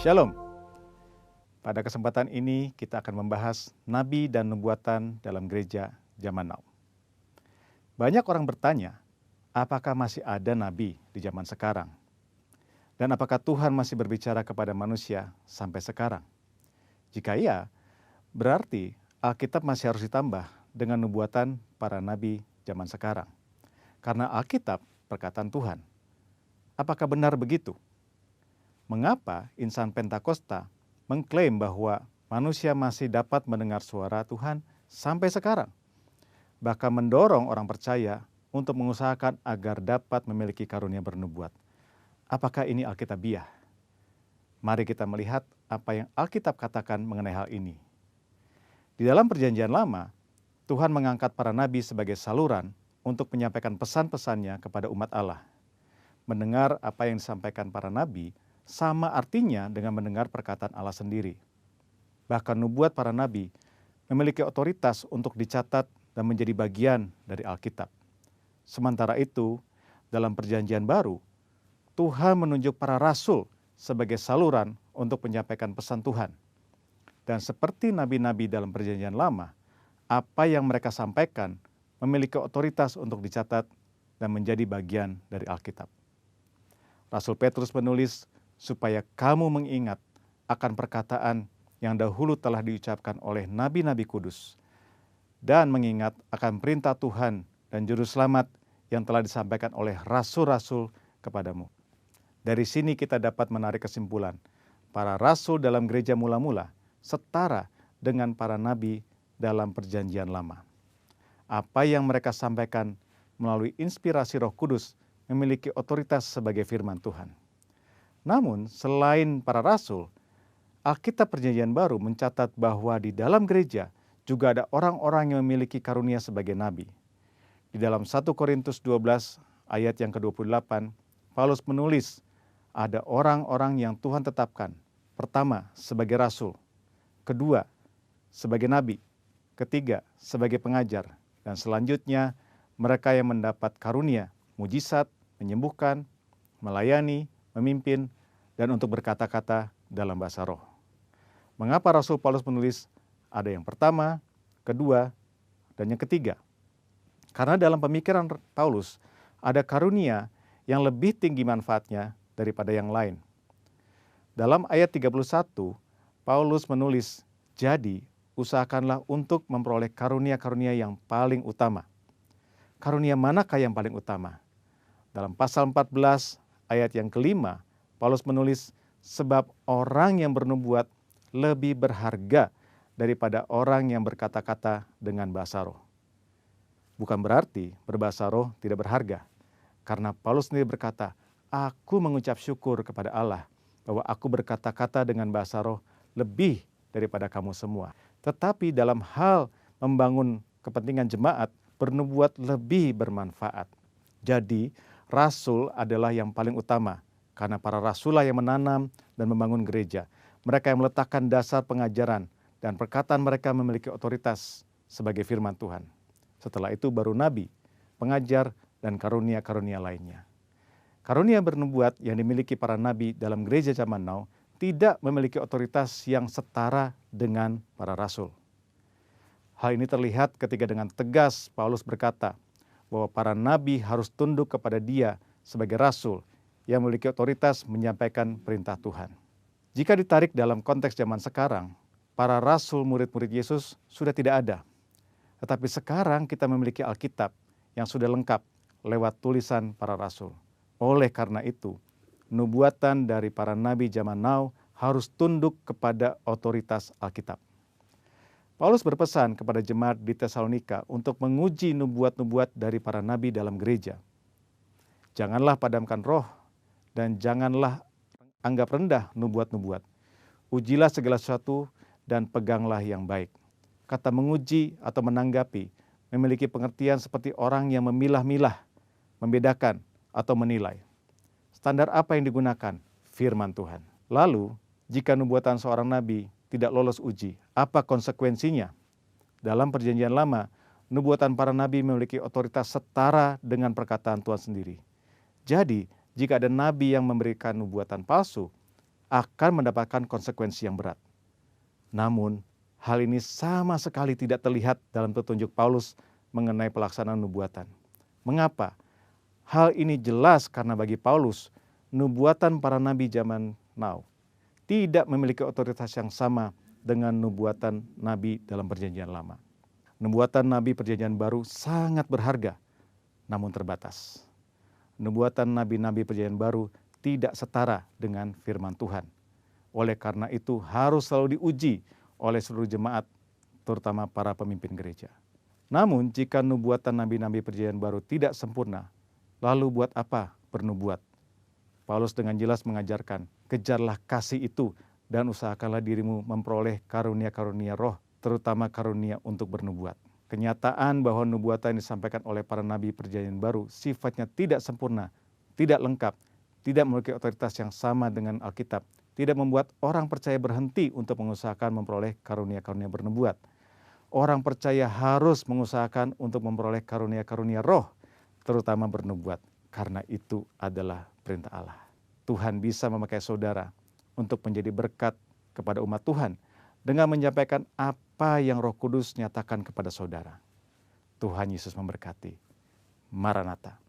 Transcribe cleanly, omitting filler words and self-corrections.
Shalom. Pada kesempatan ini kita akan membahas nabi dan nubuatan dalam gereja zaman now. Banyak orang bertanya, apakah masih ada nabi di zaman sekarang? Dan apakah Tuhan masih berbicara kepada manusia sampai sekarang? Jika iya, berarti Alkitab masih harus ditambah dengan nubuatan para nabi zaman sekarang. Karena Alkitab perkataan Tuhan. Apakah benar begitu? Mengapa insan Pentakosta mengklaim bahwa manusia masih dapat mendengar suara Tuhan sampai sekarang? Bahkan mendorong orang percaya untuk mengusahakan agar dapat memiliki karunia bernubuat. Apakah ini Alkitabiah? Mari kita melihat apa yang Alkitab katakan mengenai hal ini. Di dalam Perjanjian Lama, Tuhan mengangkat para nabi sebagai saluran untuk menyampaikan pesan-pesannya kepada umat Allah. Mendengar apa yang disampaikan para nabi sama artinya dengan mendengar perkataan Allah sendiri. Bahkan nubuat para nabi memiliki otoritas untuk dicatat dan menjadi bagian dari Alkitab. Sementara itu, dalam Perjanjian Baru, Tuhan menunjuk para rasul sebagai saluran untuk menyampaikan pesan Tuhan. Dan seperti nabi-nabi dalam Perjanjian Lama, apa yang mereka sampaikan memiliki otoritas untuk dicatat dan menjadi bagian dari Alkitab. Rasul Petrus menulis, supaya kamu mengingat akan perkataan yang dahulu telah diucapkan oleh nabi-nabi kudus, dan mengingat akan perintah Tuhan dan juru selamat yang telah disampaikan oleh rasul-rasul kepadamu. Dari sini kita dapat menarik kesimpulan, para rasul dalam gereja mula-mula setara dengan para nabi dalam Perjanjian Lama. Apa yang mereka sampaikan melalui inspirasi Roh Kudus memiliki otoritas sebagai firman Tuhan. Namun, selain para rasul, Alkitab Perjanjian Baru mencatat bahwa di dalam gereja juga ada orang-orang yang memiliki karunia sebagai nabi. Di dalam 1 Korintus 12 ayat yang ke-28, Paulus menulis, ada orang-orang yang Tuhan tetapkan. Pertama, sebagai rasul. Kedua, sebagai nabi. Ketiga, sebagai pengajar. Dan selanjutnya, mereka yang mendapat karunia, mujizat, menyembuhkan, melayani, memimpin, dan untuk berkata-kata dalam bahasa roh. Mengapa Rasul Paulus menulis ada yang pertama, kedua, dan yang ketiga? Karena dalam pemikiran Paulus ada karunia yang lebih tinggi manfaatnya daripada yang lain. Dalam ayat 31, Paulus menulis, jadi usahakanlah untuk memperoleh karunia-karunia yang paling utama. Karunia manakah yang paling utama? Dalam pasal 14 ayat yang kelima, Paulus menulis, sebab orang yang bernubuat lebih berharga daripada orang yang berkata-kata dengan bahasa roh. Bukan berarti berbahasa roh tidak berharga. Karena Paulus sendiri berkata, aku mengucap syukur kepada Allah bahwa aku berkata-kata dengan bahasa roh lebih daripada kamu semua. Tetapi dalam hal membangun kepentingan jemaat, bernubuat lebih bermanfaat. Jadi, rasul adalah yang paling utama, karena para rasul yang menanam dan membangun gereja. Mereka yang meletakkan dasar pengajaran dan perkataan mereka memiliki otoritas sebagai firman Tuhan. Setelah itu baru nabi, pengajar, dan karunia-karunia lainnya. Karunia bernubuat yang dimiliki para nabi dalam gereja zaman now tidak memiliki otoritas yang setara dengan para rasul. Hal ini terlihat ketika dengan tegas Paulus berkata, bahwa para nabi harus tunduk kepada dia sebagai rasul yang memiliki otoritas menyampaikan perintah Tuhan. Jika ditarik dalam konteks zaman sekarang, para rasul murid-murid Yesus sudah tidak ada. Tetapi sekarang kita memiliki Alkitab yang sudah lengkap lewat tulisan para rasul. Oleh karena itu, nubuatan dari para nabi zaman now harus tunduk kepada otoritas Alkitab. Paulus berpesan kepada jemaat di Tesalonika untuk menguji nubuat-nubuat dari para nabi dalam gereja. Janganlah padamkan roh dan janganlah anggap rendah nubuat-nubuat. Ujilah segala sesuatu dan peganglah yang baik. Kata menguji atau menanggapi memiliki pengertian seperti orang yang memilah-milah, membedakan atau menilai. Standar apa yang digunakan? Firman Tuhan. Lalu, jika nubuatan seorang nabi tidak lolos uji, apa konsekuensinya? Dalam Perjanjian Lama, nubuatan para nabi memiliki otoritas setara dengan perkataan Tuhan sendiri. Jadi, jika ada nabi yang memberikan nubuatan palsu, akan mendapatkan konsekuensi yang berat. Namun, hal ini sama sekali tidak terlihat dalam petunjuk Paulus mengenai pelaksanaan nubuatan. Mengapa? Hal ini jelas karena bagi Paulus, nubuatan para nabi zaman now tidak memiliki otoritas yang sama dengan nubuatan nabi dalam perjanjian lama. Nubuatan nabi perjanjian baru sangat berharga, namun terbatas. Nubuatan nabi-nabi perjanjian baru tidak setara dengan firman Tuhan. Oleh karena itu harus selalu diuji oleh seluruh jemaat, terutama para pemimpin gereja. Namun jika nubuatan nabi-nabi perjanjian baru tidak sempurna, lalu buat apa bernubuat? Paulus dengan jelas mengajarkan, kejarlah kasih itu dan usahakanlah dirimu memperoleh karunia-karunia roh, terutama karunia untuk bernubuat. Kenyataan bahwa nubuatan yang disampaikan oleh para nabi perjanjian baru sifatnya tidak sempurna, tidak lengkap, tidak memiliki otoritas yang sama dengan Alkitab, tidak membuat orang percaya berhenti untuk mengusahakan memperoleh karunia-karunia bernubuat. Orang percaya harus mengusahakan untuk memperoleh karunia-karunia roh, terutama bernubuat, karena itu adalah perintah Allah. Tuhan bisa memakai saudara untuk menjadi berkat kepada umat Tuhan dengan menyampaikan apa yang Roh Kudus nyatakan kepada saudara. Tuhan Yesus memberkati. Maranatha.